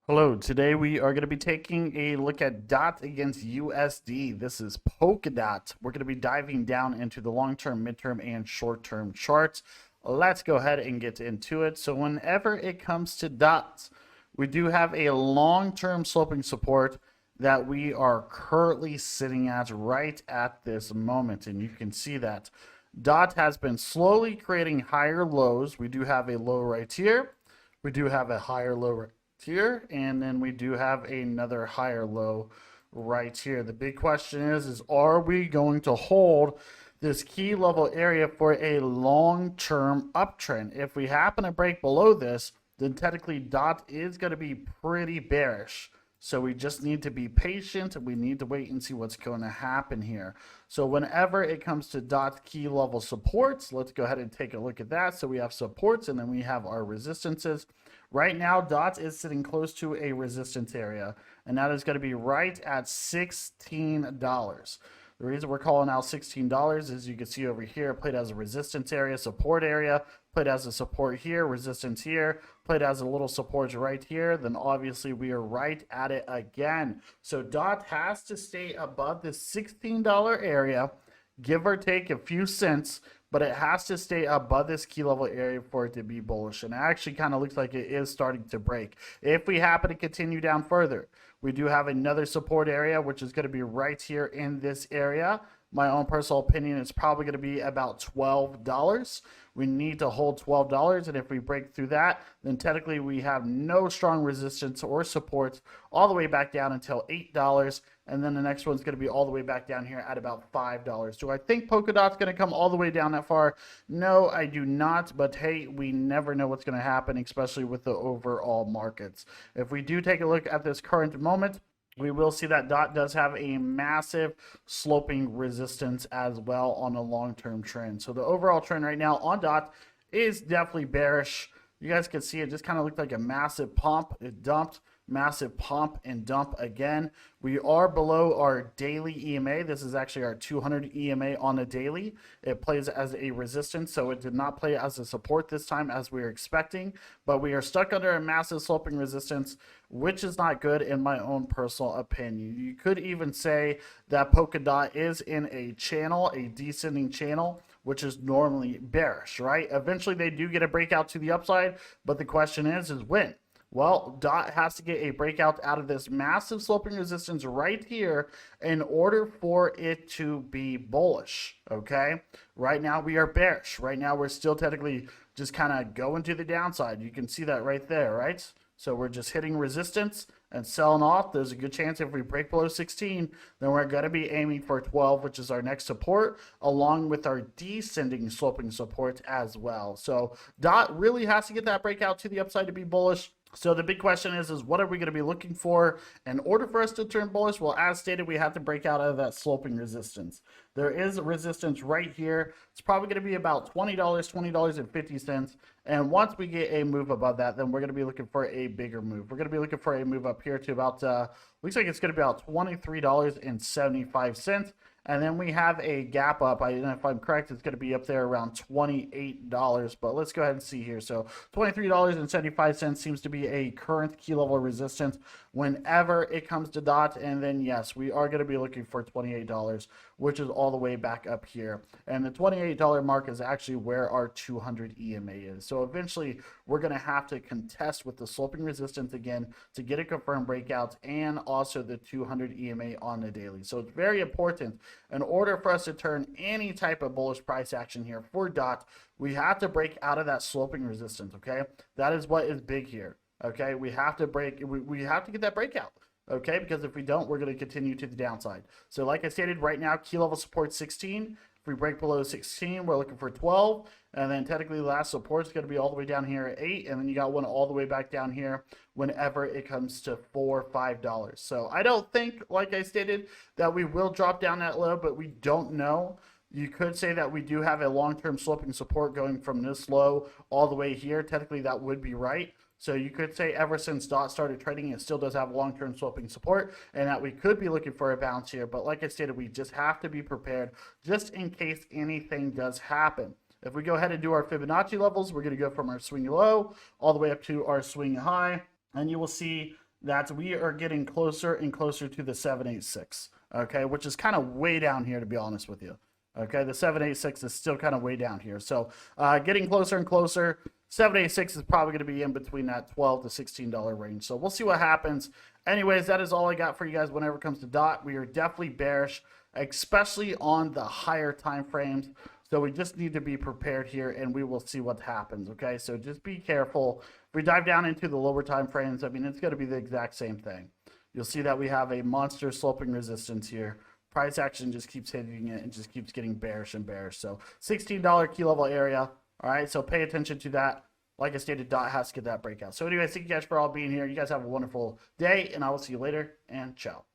Hello, today we are going to be taking a look at DOT against USD. This is Polkadot. We're going to be diving down into the long-term, midterm, and short-term charts. Let's go ahead and get into it. So whenever it comes to DOT, we do have a long-term sloping support that we are currently sitting at right at this moment. And you can see that DOT has been slowly creating higher lows. We do have a low right here. We do have a higher low right here, and then we do have another higher low right here. The big question is are we going to hold this key level area for a long-term uptrend? If we happen to break below this, then technically DOT is going to be pretty bearish. So we just need to be patient. We need to wait and see what's going to happen here. So whenever it comes to DOT key level supports, let's go ahead and take a look at that. So we have supports and then we have our resistances. Right now, DOT is sitting close to a resistance area, and that is going to be right at $16. The reason we're calling out $16 is you can see over here, played as a resistance area, support area, played as a support here, resistance here, played as a little support right here, then obviously we are right at it again. So DOT has to stay above the $16 area, give or take a few cents, but it has to stay above this key level area for it to be bullish. And it actually kind of looks like it is starting to break. If we happen to continue down further, we do have another support area, which is going to be right here in this area. My own personal opinion is probably going to be about $12. We need to hold $12, and if we break through that, then technically we have no strong resistance or support all the way back down until $8, and then the next one's going to be all the way back down here at about $5. Do I think Polkadot's going to come all the way down that far? No, I do not, but hey, we never know what's going to happen, especially with the overall markets. If we do take a look at this current moment, we will see that DOT does have a massive sloping resistance as well on a long-term trend. So the overall trend right now on DOT is definitely bearish. You guys can see it just kind of looked like a massive pump. It dumped, massive pump and dump again. We are below our daily EMA. This is actually our 200 EMA on a daily. It plays as a resistance, so it did not play as a support this time as we were expecting, but we are stuck under a massive sloping resistance, which is not good in my own personal opinion. You could even say that Polkadot is in a channel, a descending channel, which is normally bearish, right? Eventually they do get a breakout to the upside, but the question is when? Well, DOT has to get a breakout out of this massive sloping resistance right here in order for it to be bullish, okay? Right now we are bearish. Right now we're still technically just kind of going to the downside. You can see that right there, right? So we're just hitting resistance and selling off. There's a good chance if we break below 16, then we're going to be aiming for 12, which is our next support, along with our descending sloping support as well. So DOT really has to get that breakout to the upside to be bullish. So the big question is what are we going to be looking for in order for us to turn bullish? Well, as stated, we have to break out of that sloping resistance. There is a resistance right here. It's probably going to be about $20, $20.50. And once we get a move above that, then we're going to be looking for a bigger move. We're going to be looking for a move up here to about, looks like it's going to be about $23.75. And then we have a gap up. If I'm correct, it's going to be up there around $28. But let's go ahead and see here. So $23.75 seems to be a current key level resistance whenever it comes to DOT. And then, yes, we are going to be looking for $28, which is all the way back up here. And the $28 mark is actually where our 200 EMA is. So eventually, we're going to have to contest with the sloping resistance again to get a confirmed breakout and also the 200 EMA on the daily. So it's very important. In order for us to turn any type of bullish price action here for DOT, we have to break out of that sloping resistance, okay? That is what is big here, okay? We have to get that breakout, okay? Because if we don't, we're going to continue to the downside. So like I stated, right now, key level support 16. If we break below 16, we're looking for 12. And then technically the last support is going to be all the way down here at 8. And then you got one all the way back down here whenever it comes to $4 or $5. So I don't think, like I stated, that we will drop down that low, but we don't know. You could say that we do have a long-term sloping support going from this low all the way here. Technically that would be right. So you could say ever since DOT started trading, it still does have long-term sloping support and that we could be looking for a bounce here. But like I stated, we just have to be prepared just in case anything does happen. If we go ahead and do our Fibonacci levels, we're going to go from our swing low all the way up to our swing high. And you will see that we are getting closer and closer to the 786, okay, which is kind of way down here, to be honest with you. Okay, the 786 is still kind of way down here. So getting closer and closer. 786 is probably going to be in between that $12 to $16 range. So we'll see what happens. Anyways, that is all I got for you guys whenever it comes to DOT. We are definitely bearish, especially on the higher time frames. So we just need to be prepared here, and we will see what happens, okay? So just be careful. If we dive down into the lower time frames, I mean, it's going to be the exact same thing. You'll see that we have a monster sloping resistance here. Price action just keeps hitting it and just keeps getting bearish and bearish. So $16 key level area. All right, so pay attention to that. Like I stated, DOT has to get that breakout. So anyways, thank you guys for all being here. You guys have a wonderful day, and I will see you later, and ciao.